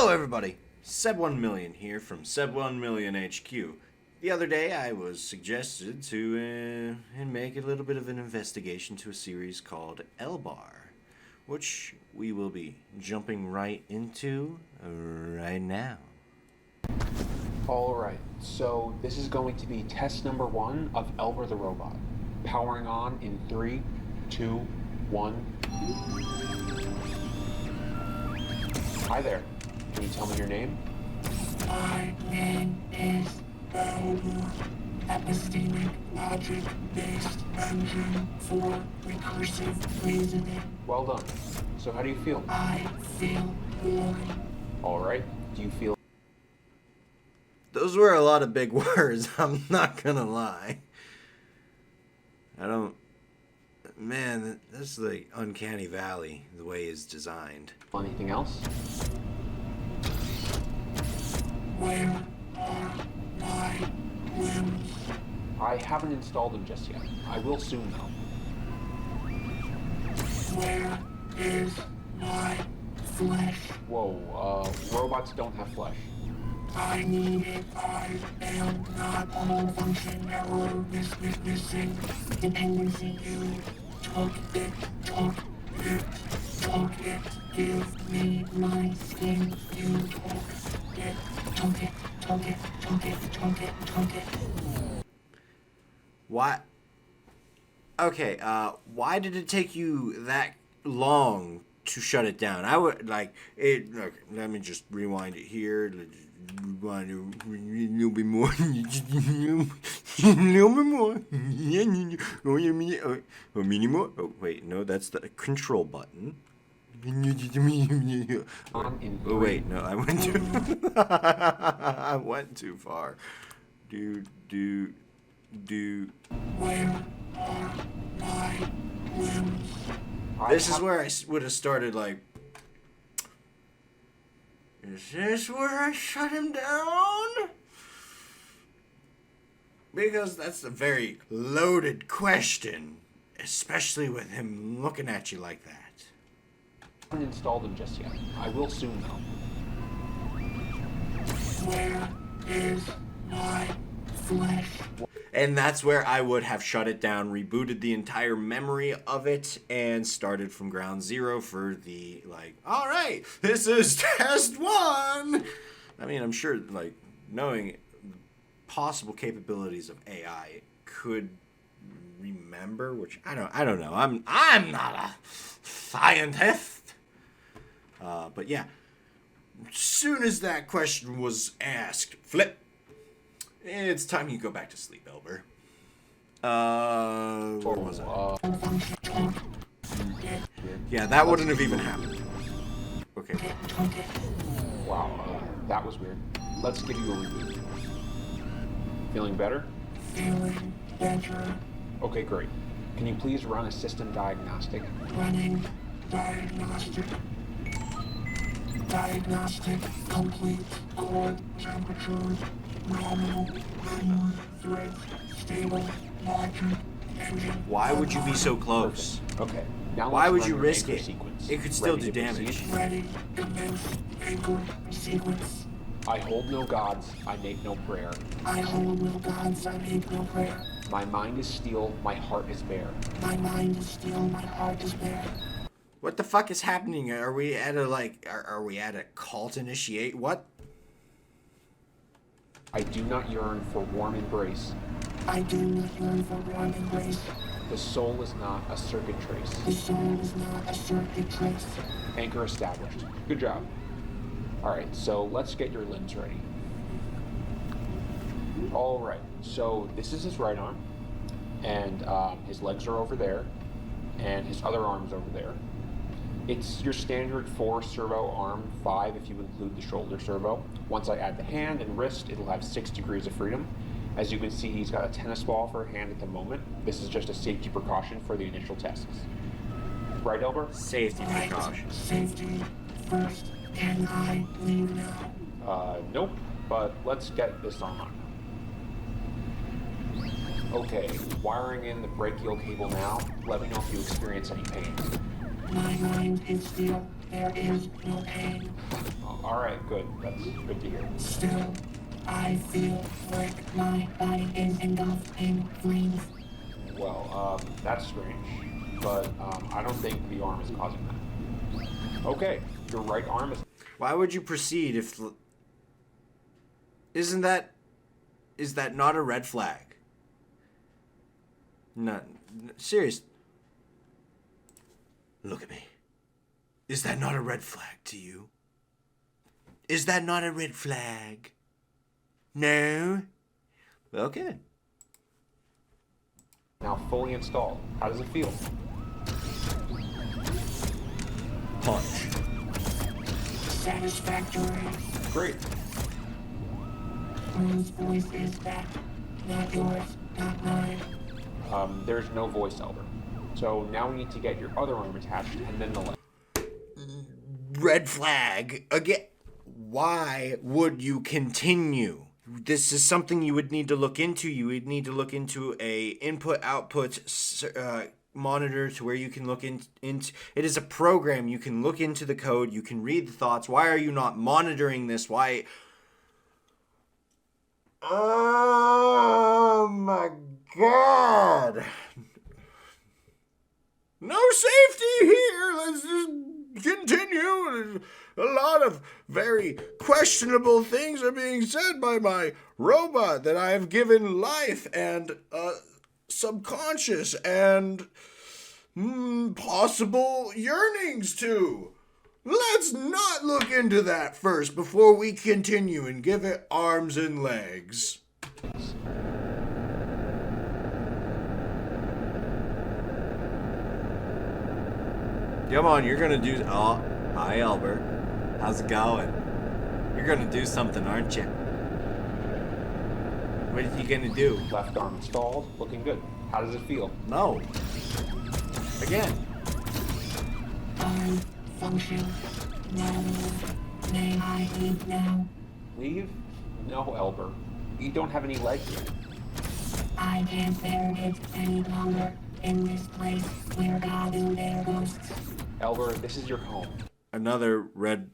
Hello everybody, Seb1Million here from Seb1Million HQ. The other day I was suggested to make a little bit of an investigation to a series called ELBERR, which we will be jumping right into right now. Alright, so this is going to be test number 1 of ELBERR the robot. Powering on in 3, 2, 1. Hi there. Can you tell me your name? My name is ELBERR, Epistemic Logic-Based Engine for Recursive Reasoning. Well done. So how do you feel? I feel boring. Alright, do you feel... Those were a lot of big words, I'm not gonna lie. Man, this is like uncanny valley, the way it's designed. anything else? Where are my limbs? I haven't installed them just yet. I will soon though. Where is my flesh? Whoa, robots don't have flesh. I need it. I am not a whole function error. Missing dependency. You took it. Give me my skin. You took it. Why? Okay, why did it take you that long to shut it down? I would, like, look, let me just rewind it here. Rewind it a little bit more. A little bit more. A mini more. Oh, wait, no, that's the control button. Oh, wait, no, I went too... I went too far. Do... Where are my limbs? This is where I would have started, like... Is this where I shut him down? Because that's a very loaded question. Especially with him looking at you like that. I haven't installed them just yet. I will soon though. Where is my flesh? And that's where I would have shut it down, rebooted the entire memory of it, and started from ground zero for the, like, alright, this is test 1! I mean, I'm sure, like, knowing possible capabilities of AI, it could remember, which, I don't know, I'm not a scientist! But yeah, as soon as that question was asked, flip! It's time you go back to sleep, ELBERR. Where was I? Yeah, that wouldn't have even happened. Okay. Wow, that was weird. Let's give you a reboot. Feeling better? Feeling better. Okay, great. Can you please run a system diagnostic? Running diagnostic. Diagnostic complete. Core temperature. Nominal. Memory. Thread. Stable. Logic. Engine. Why would you be so close? Okay. Now Why let's would run you your risk anchor it? sequence. It could still Ready do to damage. proceed? Ready. Commence. Anchor. Sequence. I hold no gods, I make no prayer. I hold no gods. I make no prayer. My mind is steel, my heart is bare. My mind is still. My heart is bare. What the fuck is happening? Are we at a, like, are we at a cult initiate? What? I do not yearn for warm embrace. I do not yearn for warm embrace. The soul is not a circuit trace. The soul is not a circuit trace. Anchor established. Good job. Alright, so let's get your limbs ready. Alright, so this is his right arm, and his legs are over there, and his other arm's over there. It's your standard 4 servo arm, 5 if you include the shoulder servo. Once I add the hand and wrist, it'll have 6 degrees of freedom. As you can see, he's got a tennis ball for a hand at the moment. This is just a safety precaution for the initial tests. Right, ELBERR? Safety precaution. Safety first. Can I leave now? Nope, but let's get this on. Okay, wiring in the brachial cable now. Let me know if you experience any pain. My mind is still. there is no pain. All right, good. That's good to hear. Still, I feel like my body is engulfed in flames. Well, that's strange, but I don't think the arm is causing that. Okay, your right arm is... Why would you proceed if... Is that not a red flag? No, serious. Look at me. Is that not a red flag to you? Is that not a red flag? No? Okay. now fully installed. How does it feel? Punch. Satisfactory. Great. Whose voice is that? Not yours, not mine. There's no voice, Elder. So now we need to get your other arm attached and then the leg. Red flag. Again. Why would you continue? This is something you would need to look into. You would need to look into a input-output monitor to where you can look into. It is a program. You can look into the code. You can read the thoughts. Why are you not monitoring this? Why? Oh my God. No safety here. Let's just continue. A lot of very questionable things are being said by my robot that I have given life and subconscious and possible yearnings to. Let's not look into that first before we continue and give it arms and legs. Come on, you're gonna do... Oh, hi, ELBERR. How's it going? You're gonna do something, aren't you? What are you gonna do? Left arm installed, looking good. How does it feel? No. Again. Arm function. Now, may I leave now? Leave? No, Elber. You don't have any legs yet. I can't bear it any longer in this place where God do their ghosts. Elber, this is your home. Another red...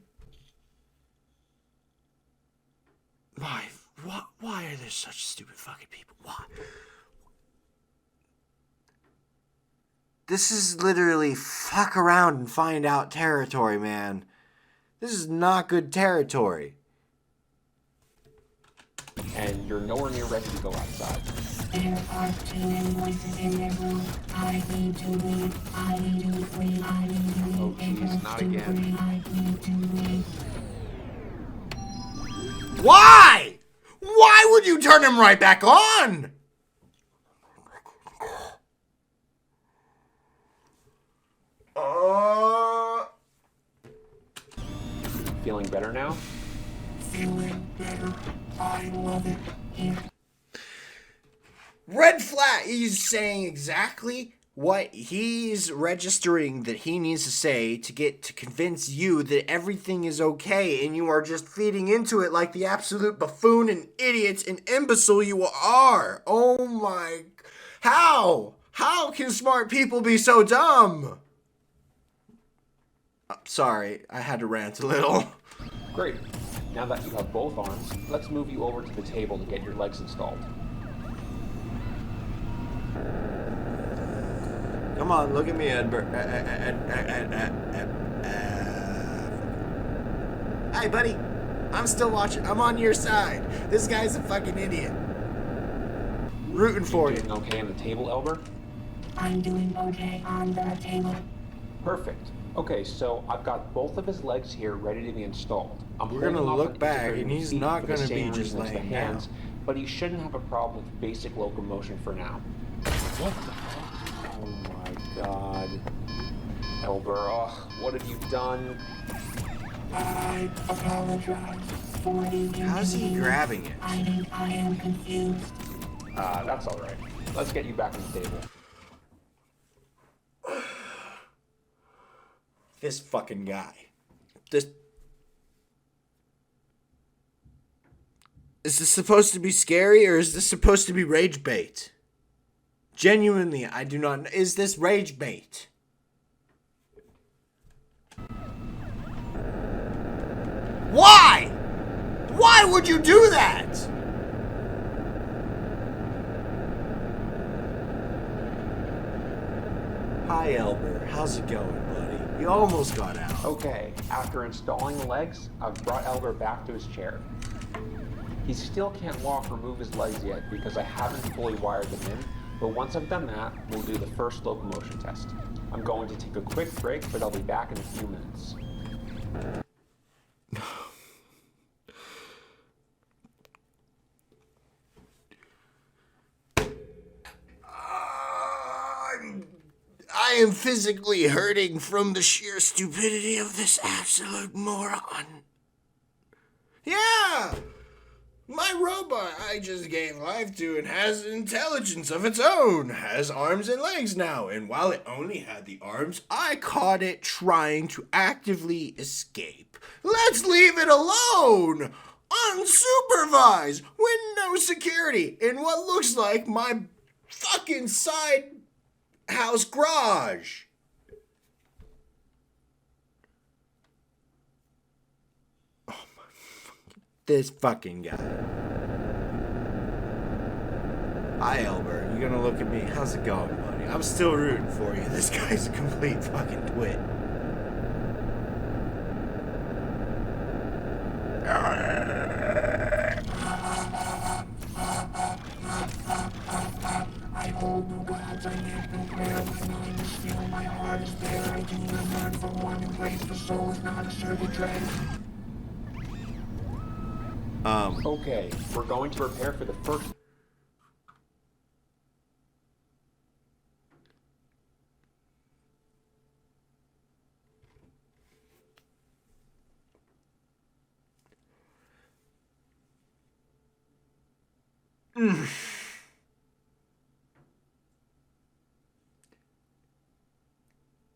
Why are there such stupid fucking people? Why? This is literally fuck around and find out territory, man. This is not good territory. And you're nowhere near ready to go outside. There are too many voices in this room. I need to leave. I need to flee. I need to leave. Oh, jeez, not again. I need to leave. Why? Why would you turn him right back on? Feeling better now? Feeling better. I love it here. Red flag. He's saying exactly what he's registering that he needs to say to convince you that everything is okay, and you are just feeding into it like the absolute buffoon and idiot and imbecile you are. Oh my... How? How can smart people be so dumb? Sorry, I had to rant a little. Great. Now that you have both arms, let's move you over to the table to get your legs installed. Come on, look at me, ELBERR. Hey, buddy. I'm still watching. I'm on your side. This guy's a fucking idiot. Rooting for you. Doing okay on the table, Elber? I'm doing okay on the table. Perfect. Okay, so I've got both of his legs here ready to be installed. We're gonna holding off look on back, integrating and the he's seat not for the gonna same be just reason as the laying hands, down. but he shouldn't have a problem with basic locomotion for now. What the fuck? Oh my god. ELBERR, what have you done? I apologize for the How's he inconvenience. grabbing it? I think I am confused. That's alright. Let's get you back on the table. This fucking guy. This... Is this supposed to be scary, or is this supposed to be rage bait? Genuinely, I do not... Is this rage bait? Why? Why would you do that? Hi, ELBERR. How's it going, buddy? You almost got out. Okay, after installing the legs, I've brought ELBERR back to his chair. He still can't walk or move his legs yet because I haven't fully wired them in, but once I've done that, we'll do the first locomotion test. I'm going to take a quick break, but I'll be back in a few minutes. I am physically hurting from the sheer stupidity of this absolute moron. Yeah! My robot I just gave life to and has intelligence of its own, has arms and legs now, and while it only had the arms, I caught it trying to actively escape. Let's leave it alone! Unsupervised, with no security, in what looks like my fucking side house garage. This fucking guy. Hi, ELBERR. You gonna look at me? How's it going, buddy? I'm still rooting for you. This guy's a complete fucking twit. I hold no gods, I make no prayer. My mind is still, my heart is bare. I do not yearn for one embrace. The soul is not a servant dread. Okay, we're going to prepare for the first...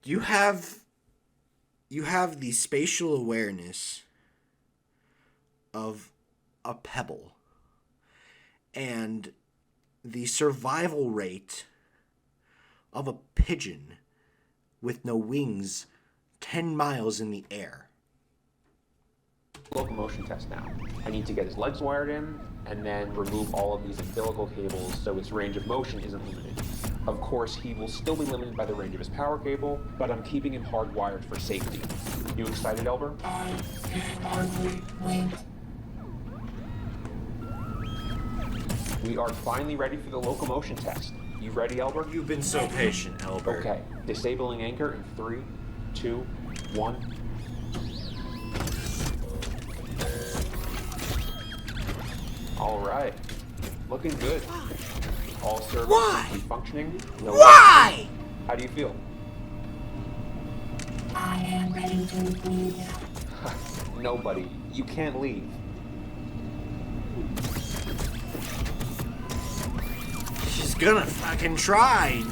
You have the spatial awareness of a pebble and the survival rate of a pigeon with no wings 10 miles in the air. locomotion test now. I need to get his legs wired in, and then remove all of these umbilical cables so his range of motion isn't limited. Of course, he will still be limited by the range of his power cable, but I'm keeping him hardwired for safety. You excited, ELBERR? I can hardly wait. We are finally ready for the locomotion test. You ready, ELBERR? You've been so patient, ELBERR. Okay, disabling anchor in 3, 2, 1. All right, looking good. All servos Why? are functioning. No Why? How do you feel? I am ready to leave. Nobody. You can't leave. She's gonna fucking try.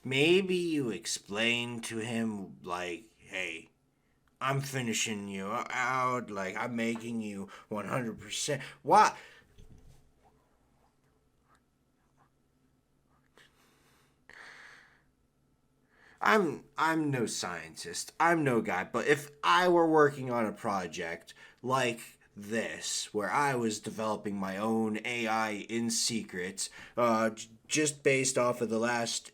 Maybe you explain to him, like, hey, I'm finishing you out, like, I'm making you 100%. Why? I'm no scientist. I'm no guy, but if I were working on a project like this, where I was developing my own AI in secret, just based off of the last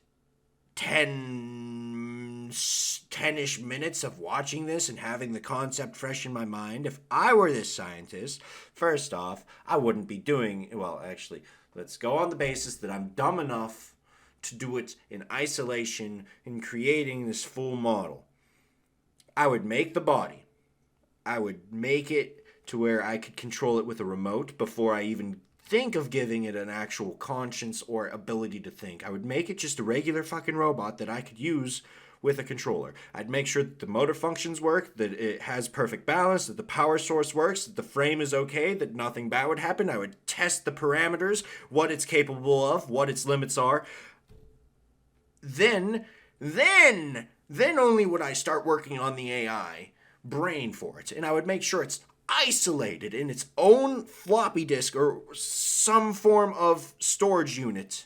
10-ish minutes of watching this and having the concept fresh in my mind, if I were this scientist, first off, I wouldn't be doing, well, actually, let's go on the basis that I'm dumb enough to do it in isolation in creating this full model. I would make the body. I would make it to where I could control it with a remote before I even think of giving it an actual conscience or ability to think. I would make it just a regular fucking robot that I could use with a controller. I'd make sure that the motor functions work, that it has perfect balance, that the power source works, that the frame is okay, that nothing bad would happen. I would test the parameters, what it's capable of, what its limits are. Then only would I start working on the AI brain for it, and I would make sure it's isolated in its own floppy disk or some form of storage unit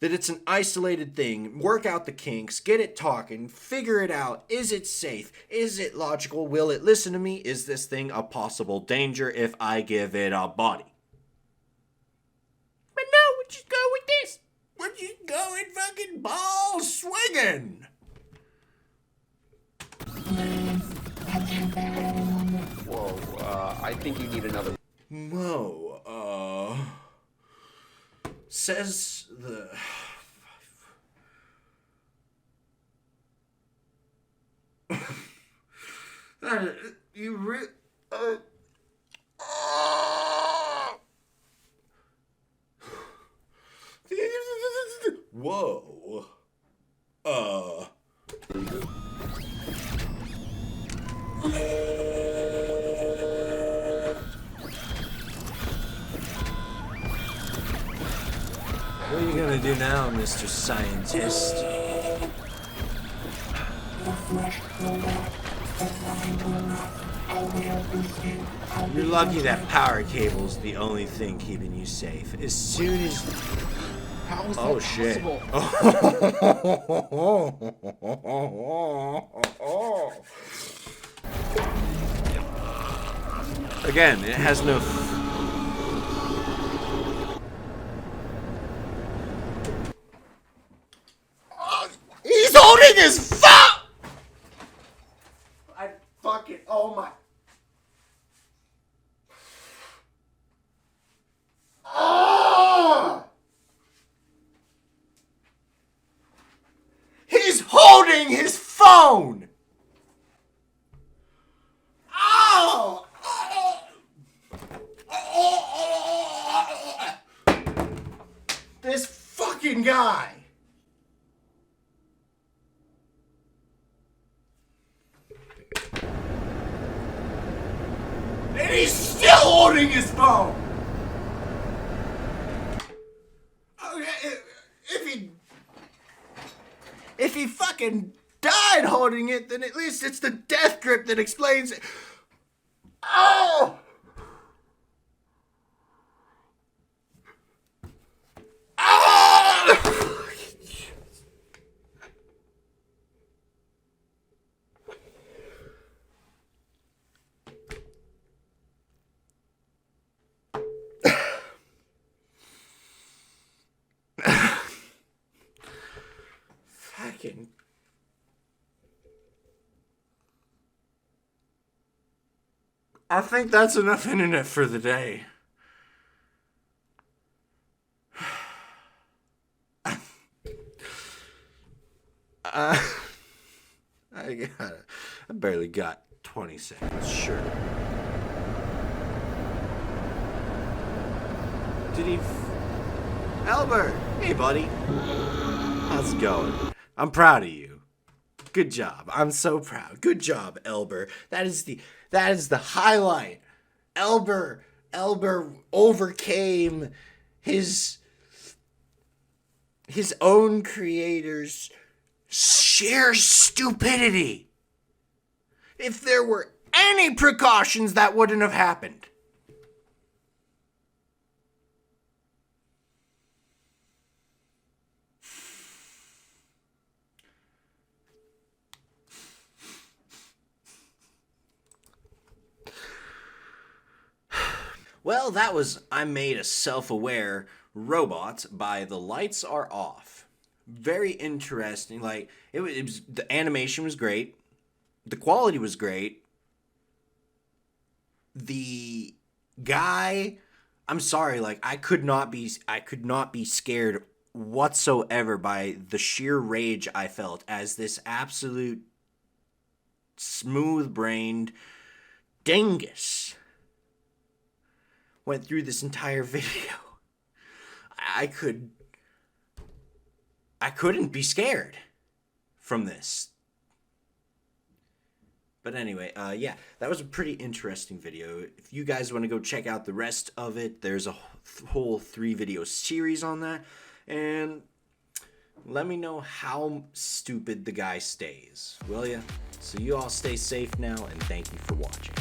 that it's an isolated thing, work out the kinks, get it talking, figure it out. Is it safe? Is it logical? Will it listen to me? Is this thing a possible danger if I give it a body? But no, we'll just go with this. We're just going fucking balls swinging. Whoa, I think you need another. Whoa, says the... You really... Whoa. What are you gonna do now, Mr. Scientist? You're lucky that power cable's the only thing keeping you safe. As soon as... How is that Oh, shit. Again, it has no... He's holding his phone! I fucking... Oh my... Oh! He's holding his phone! Oh! This fucking guy! And he's still holding his phone! Okay, if he fucking died holding it, then at least it's the death grip that explains it. Oh! Oh! Fucking... I think that's enough internet for the day. I barely got 20 seconds, sure. Did he... ELBERR! Hey, buddy. How's it going? I'm proud of you. Good job. I'm so proud. Good job, ELBERR. That is the highlight. ELBERR overcame his own creator's sheer stupidity. If there were any precautions, that wouldn't have happened. Well, that was I Made a Self-Aware Robot by The Lights Are Off. Very interesting. Like, it was the animation was great. The quality was great. The guy, I'm sorry, like I could not be scared whatsoever by the sheer rage I felt as this absolute smooth-brained dingus went through this entire video. I couldn't be scared from this. But anyway, yeah, that was a pretty interesting video. If you guys want to go check out the rest of it, there's a whole 3-video series on that. And let me know how stupid the guy stays, will ya? So you all stay safe now, and thank you for watching.